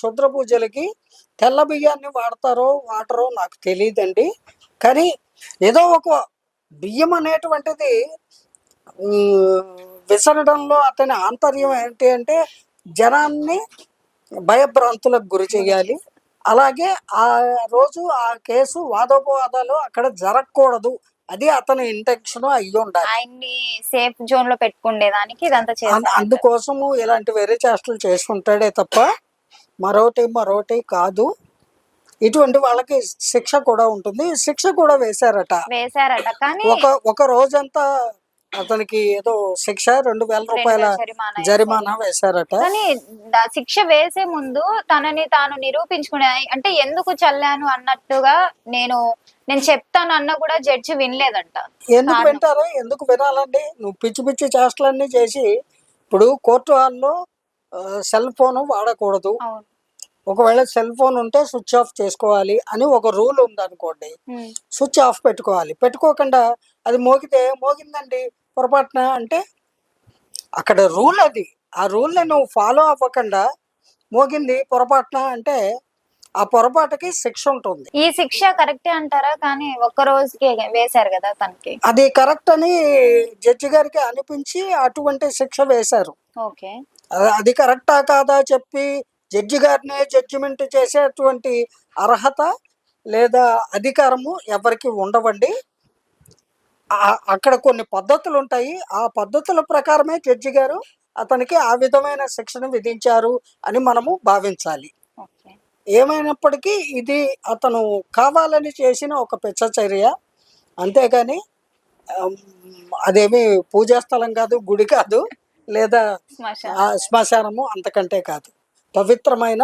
క్షుద్ర పూజలకి తెల్ల బియ్యాన్ని వాడరో నాకు తెలియదండి. కానీ ఏదో ఒక బియ్యం అనేటువంటిది విసరడంలో అతని ఆంతర్యం ఏంటి అంటే జనాన్ని భయభ్రాంతులకు గురి చేయాలి. అలాగే ఆ రోజు ఆ కేసు వాదోపవాదాలు అక్కడ జరగకూడదు. అది అతని ఇంటెన్షన్ అయ్యి ఉండాలి. ఆయన్ని సేఫ్ జోన్ లో పెట్టుకుండేదానికి ఇదంతా చేశారు. అందుకోసము ఇలాంటి వెర్రి చేష్టలు చేసుకుంటాడే తప్ప మరోటి కాదు. ఇటువంటి వాళ్ళకి శిక్ష కూడా ఉంటుంది. శిక్ష కూడా వేశారట. కానీ ఒక రోజంతా అతనికి ఏదో శిక్ష 2,000 రూపాయల జరిమానా వేశారట. కానీ శిక్ష వేసే ముందు తనని తాను నిరూపించుకునే, అంటే ఎందుకు చల్లాను అన్నట్టుగా నేను చెప్తాను అన్న కూడా జడ్జి వినలేదంట. ఎందుకు వింటారు? ఎందుకు వినాలండి? నువ్వు పిచ్చి పిచ్చి చేష్టలన్నీ చేసి, ఇప్పుడు కోర్టు హాల్లో సెల్ ఫోన్ వాడకూడదు, ఒకవేళ సెల్ ఫోన్ ఉంటే స్విచ్ ఆఫ్ చేసుకోవాలి అని ఒక రూల్ ఉందనుకోండి, స్విచ్ ఆఫ్ పెట్టుకోవాలి. పెట్టుకోకుండా అది మోగిందండి పొరపాటున అంటే అక్కడ రూల్ అది. ఆ రూల్ని నువ్వు ఫాలో అవ్వకుండా మోగింది పొరపాటున అంటే ఆ పొరపాటుకి శిక్ష ఉంటుంది. ఈ శిక్ష కరెక్టే అంటారా? కానీ ఒక్క రోజుకి వేశారు కదా తనకి. అది కరెక్ట్ అని జడ్జి గారికి అనిపించి అటువంటి శిక్ష వేశారు. అది కరెక్టా కాదా చెప్పి జడ్జి గారినే జడ్జిమెంట్ చేసేటువంటి అర్హత లేదా అధికారము ఎవరికి ఉండవండి. అక్కడ కొన్ని పద్ధతులు ఉంటాయి. ఆ పద్ధతుల ప్రకారమే జడ్జి గారు అతనికి ఆ విధమైన శిక్షను విధించారు అని మనము భావించాలి. ఏమైనప్పటికీ ఇది అతను కావాలని చేసిన ఒక పిచ్చ చర్య, అంతేగాని అదేమి పూజా స్థలం కాదు, గుడి కాదు, లేదా శ్మశానము, అంతకంటే కాదు. పవిత్రమైన